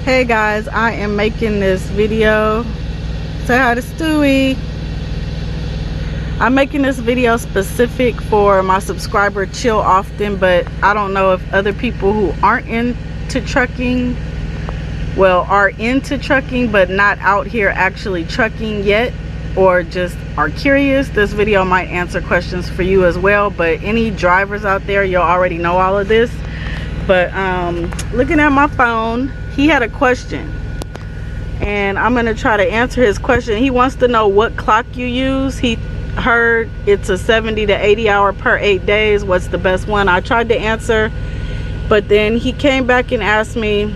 Hey guys, I am making this video. Say hi to Stewie. I'm making this video specific for my subscriber Chill Often, but I don't know if other people who aren't into trucking, well, are into trucking but not out here actually trucking yet, or just are curious. This video might answer questions for you as well. But any drivers out there, you'll already know all of this. But looking at my phone, he had a question and I'm gonna try to answer his question. He wants to know what clock you use. He heard it's a 70 to 80 hour per 8 days. What's the best one? I tried to answer, but then he came back and asked me,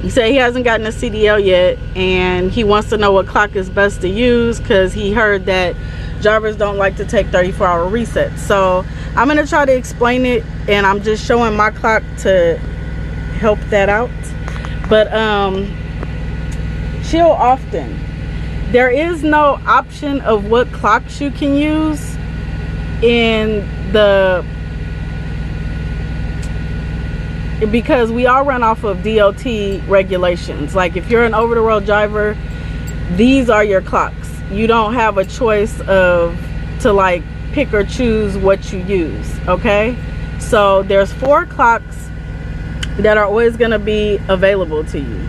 he said he hasn't gotten a CDL yet and he wants to know what clock is best to use because he heard that drivers don't like to take 34-hour resets. So I'm gonna try to explain it, and I'm just showing my clock to help that out. But Chill Often, there is no option of what clocks you can use in the, because we all run off of DOT regulations. Like if you're an over-the-road driver, these are your clocks. You don't have a choice to like pick or choose what you use. Okay, so there's 4 clocks that are always going to be available to you,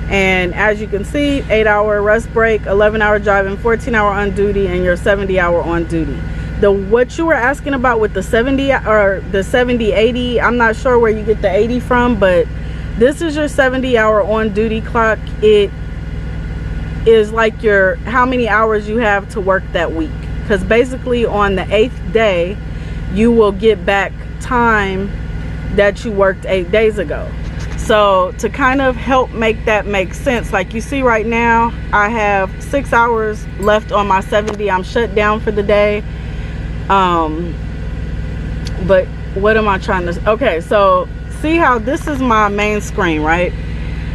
and as you can see, 8-hour rest break, 11-hour driving, 14-hour on duty, and your 70-hour on duty. What you were asking about with the 70 or the 70-80, I'm not sure where you get the 80 from, but this is your 70-hour on duty clock. It is like your how many hours you have to work that week, because basically on the 8th day you will get back time that you worked 8 days ago. So to kind of help make that make sense, like you see right now, I have 6 hours left on my 70. I'm shut down for the day. But what am I trying to, okay, so see how this is my main screen, right?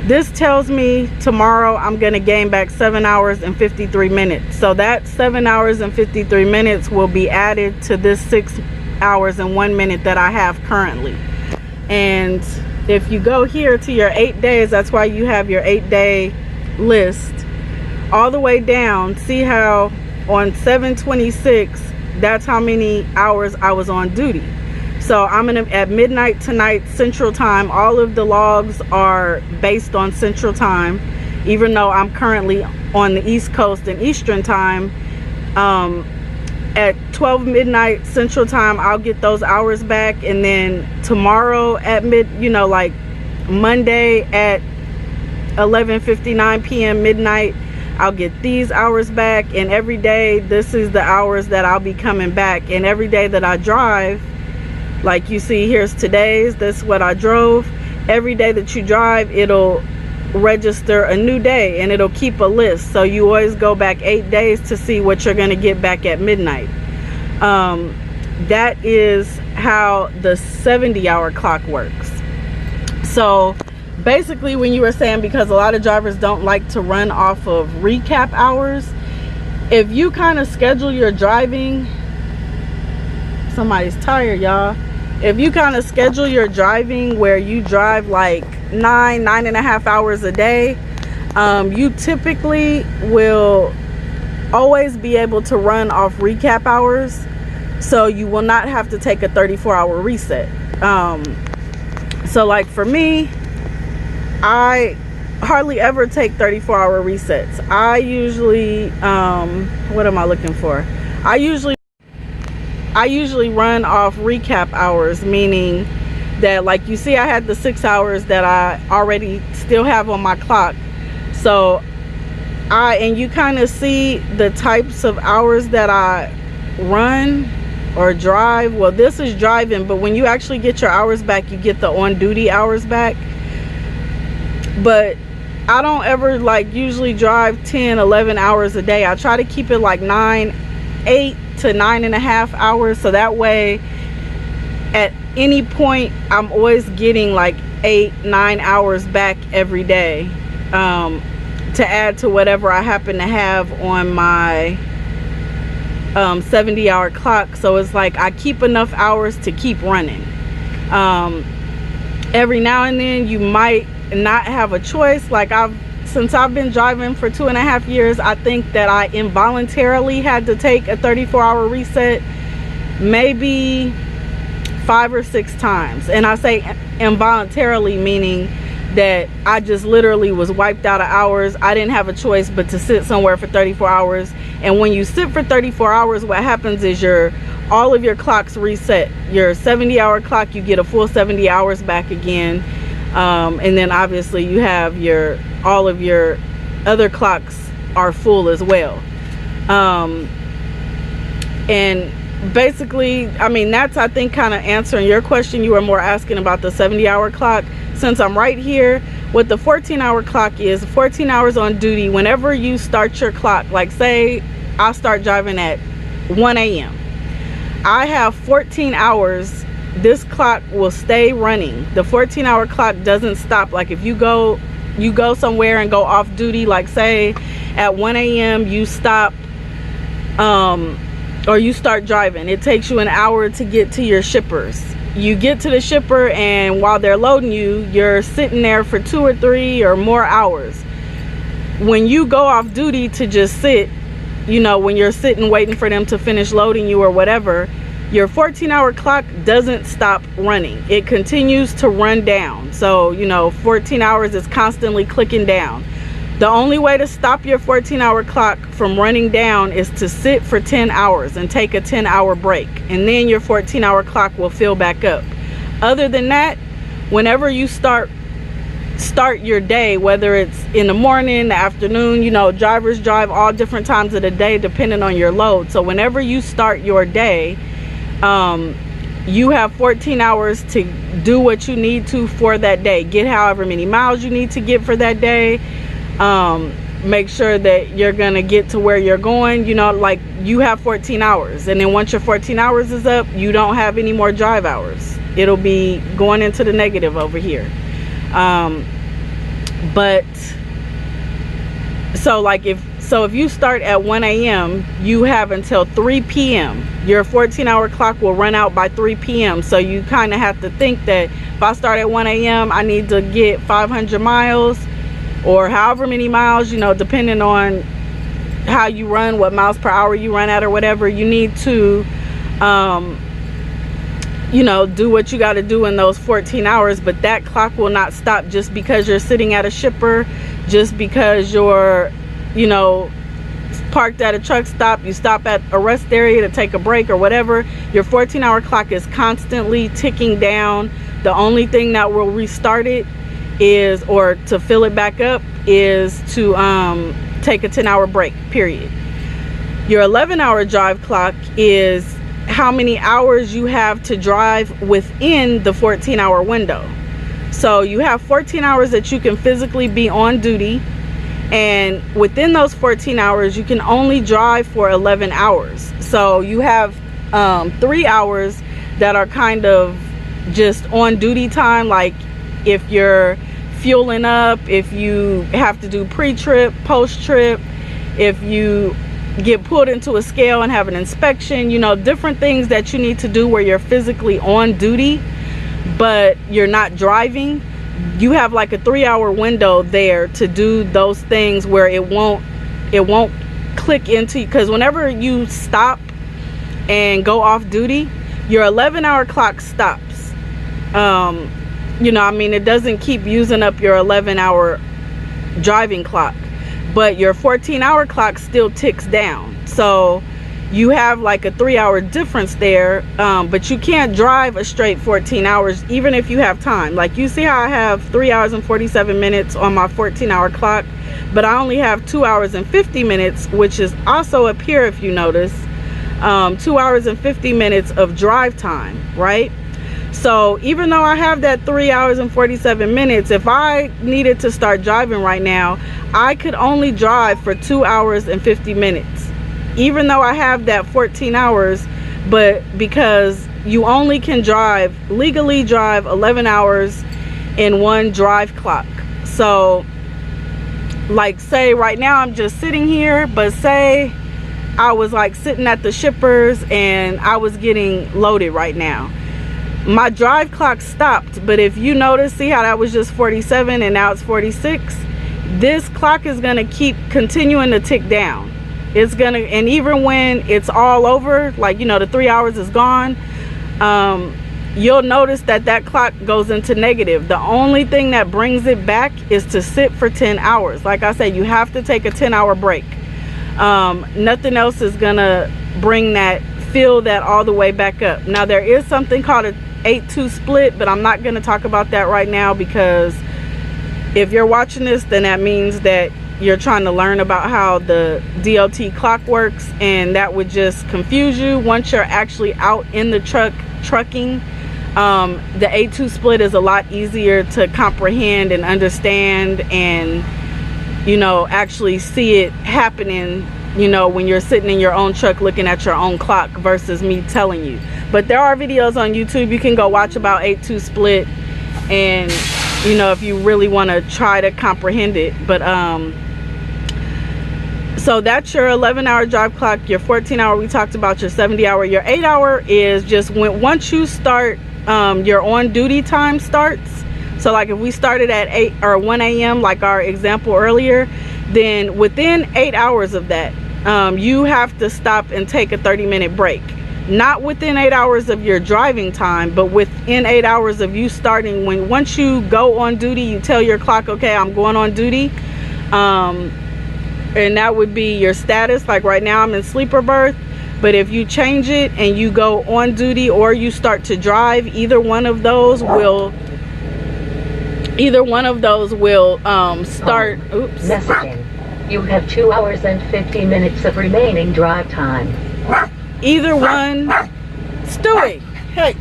This tells me tomorrow I'm gonna gain back 7 hours and 53 minutes. So that 7 hours and 53 minutes will be added to this 6 hours and 1 minute that I have currently. And if you go here to your 8 days, that's why you have your 8-day list all the way down. See how on 7/26, that's how many hours I was on duty. So I'm gonna, at midnight tonight Central Time, all of the logs are based on Central Time, even though I'm currently on the East Coast and Eastern Time. At 12 midnight Central Time, I'll get those hours back, and then tomorrow at like Monday at 11:59 p.m. midnight, I'll get these hours back. And every day, this is the hours that I'll be coming back. And every day that I drive, like you see, here's today's, this is what I drove. Every day that you drive, it'll register a new day and it'll keep a list. So you always go back 8 days to see what you're going to get back at midnight. That is how the 70-hour clock works. So basically, when you were saying, because a lot of drivers don't like to run off of recap hours, if you kind of schedule your driving, somebody's tired, y'all. If you kind of schedule your driving where you drive like 9.5 hours a day, you typically will always be able to run off recap hours, so you will not have to take a 34-hour reset. So like for me, I hardly ever take 34-hour resets. I usually what am I looking for? I usually run off recap hours, meaning that, like you see, I had the 6 hours that I already still have on my clock. So and you kind of see the types of hours that I run or drive. Well, this is driving, but when you actually get your hours back, you get the on duty hours back. But I don't ever like usually drive 10-11 hours a day. I try to keep it like 8 to 9.5 hours, so that way at any point I'm always getting like 8-9 hours back every day, to add to whatever I happen to have on my 70-hour clock. So it's like I keep enough hours to keep running. Every now and then you might not have a choice. Like since I've been driving for 2.5 years, I think that I involuntarily had to take a 34-hour reset maybe 5 or 6 times. And I say involuntarily, meaning that I just literally was wiped out of hours. I didn't have a choice but to sit somewhere for 34 hours. And when you sit for 34 hours, what happens is all of your clocks reset. Your 70-hour clock, you get a full 70 hours back again. And then obviously you have all of your other clocks are full as well. And basically, I mean, that's, I think, kind of answering your question. You were more asking about the 70-hour clock. Since I'm right here, what the 14-hour clock is, 14 hours on duty. Whenever you start your clock, like say I start driving at 1 a.m. I have 14 hours. This clock will stay running. The 14-hour clock doesn't stop. Like if you go somewhere and go off duty, like say at 1 a.m. you stop, or you start driving, it takes you an hour to get to your shippers. You get to the shipper, and while they're loading you, you're sitting there for 2 or 3 or more hours. When you go off duty to just sit, you know, when you're sitting waiting for them to finish loading you or whatever, your 14-hour clock doesn't stop running. It continues to run down. So, you know, 14 hours is constantly clicking down. The only way to stop your 14-hour clock from running down is to sit for 10 hours and take a 10-hour break. And then your 14-hour clock will fill back up. Other than that, whenever you start your day, whether it's in the morning, the afternoon, you know, drivers drive all different times of the day depending on your load. So whenever you start your day, you have 14 hours to do what you need to for that day. Get however many miles you need to get for that day. Make sure that you're gonna get to where you're going. You know, like you have 14 hours, and then once your 14 hours is up, you don't have any more drive hours. It'll be going into the negative over here. But so like if you start at 1 a.m. you have until 3 p.m. your 14-hour clock will run out by 3 p.m. So you kind of have to think that if I start at 1 a.m. I need to get 500 miles or however many miles, you know, depending on how you run, what miles per hour you run at or whatever. You need to you know, do what you got to do in those 14 hours. But that clock will not stop just because you're sitting at a shipper, just because you're, you know, parked at a truck stop, you stop at a rest area to take a break or whatever. Your 14-hour clock is constantly ticking down. The only thing that will restart it is, or to fill it back up, is to take a 10-hour break, period. Your 11-hour drive clock is how many hours you have to drive within the 14-hour window. So you have 14 hours that you can physically be on duty, and within those 14 hours you can only drive for 11 hours. So you have 3 hours that are kind of just on duty time, like if you're fueling up, if you have to do pre-trip, post-trip, if you get pulled into a scale and have an inspection, you know, different things that you need to do where you're physically on duty but you're not driving. You have like a 3-hour window there to do those things where it won't click into, because whenever you stop and go off duty, your 11-hour clock stops. You know, I mean, it doesn't keep using up your 11-hour driving clock, but your 14-hour clock still ticks down. So you have like a 3-hour difference there, but you can't drive a straight 14 hours even if you have time. Like, you see how I have 3 hours and 47 minutes on my 14-hour clock, but I only have 2 hours and 50 minutes, which is also up here if you notice. 2 hours and 50 minutes of drive time, right? So even though I have that 3 hours and 47 minutes, if I needed to start driving right now, I could only drive for 2 hours and 50 minutes, even though I have that 14 hours. But because you only can legally drive 11 hours in one drive clock. So like, say right now I'm just sitting here, but say I was like sitting at the shippers and I was getting loaded right now. my drive clock stopped. But if you notice, see how that was just 47 and now it's 46? This clock is gonna keep continuing to tick down. It's gonna, and even when it's all over, like, you know, the 3 hours is gone, you'll notice that that clock goes into negative. The only thing that brings it back is to sit for 10 hours. Like I said, you have to take a 10-hour break. Nothing else is gonna bring that, fill that all the way back up. Now there is something called a 8-2 split, but I'm not gonna talk about that right now, because if you're watching this, then that means that you're trying to learn about how the DOT clock works, and that would just confuse you. Once you're actually out in the trucking, the 8-2 split is a lot easier to comprehend and understand, and, you know, actually see it happening, you know, when you're sitting in your own truck looking at your own clock versus me telling you. But there are videos on YouTube you can go watch about 8-2 split, and, you know, if you really want to try to comprehend it. But so that's your 11-hour drive clock. Your 14-hour we talked about. Your 70-hour. Your 8-hour is just once you start, your on duty time starts. So like if we started at 8 or 1 a.m. like our example earlier, then within 8 hours of that, you have to stop and take a 30-minute break. Not within 8 hours of your driving time, but within 8 hours of you starting. Once you go on duty, you tell your clock, okay, I'm going on duty, and that would be your status. Like right now I'm in sleeper berth, but if you change it and you go on duty or you start to drive, either one of those will start. Oops. Messaging. You have 2 hours and 50 minutes of remaining drive time. Either one. Stewie, hey,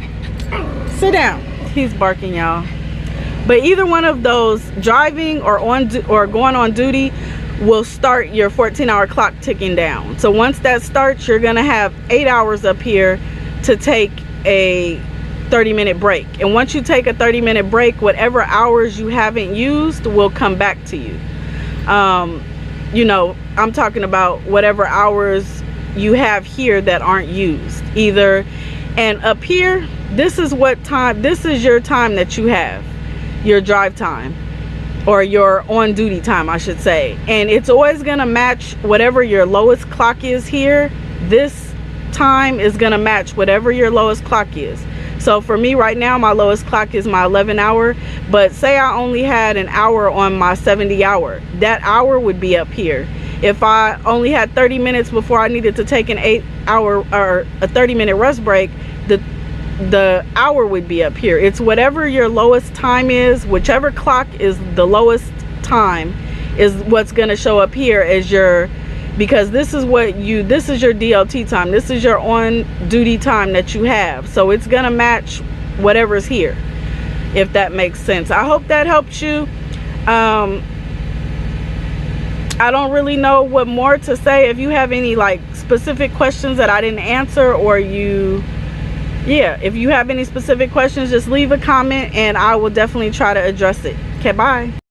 sit down. He's barking, y'all. But either one of those, driving or going on duty, will start your 14-hour clock ticking down. So once that starts, you're gonna have 8 hours up here to take a 30-minute break. And once you take a 30-minute break, whatever hours you haven't used will come back to you. You know, I'm talking about whatever hours you have here that aren't used either. And up here, this is what time, this is your time that you have, your drive time, or your on duty time, I should say. And it's always gonna match whatever your lowest clock is here. This time is gonna match whatever your lowest clock is. So for me right now, my lowest clock is my 11-hour, but say I only had an hour on my 70-hour, that hour would be up here. If I only had 30 minutes before I needed to take an 8-hour or a 30-minute rest break, the hour would be up here. It's whatever your lowest time is, whichever clock is the lowest time is what's going to show up here as your, because this is your DOT time. This is your on duty time that you have. So it's going to match whatever's here, if that makes sense. I hope that helps you. I don't really know what more to say. If you have any like specific questions that I didn't answer, or if you have any specific questions, just leave a comment and I will definitely try to address it. Okay, bye.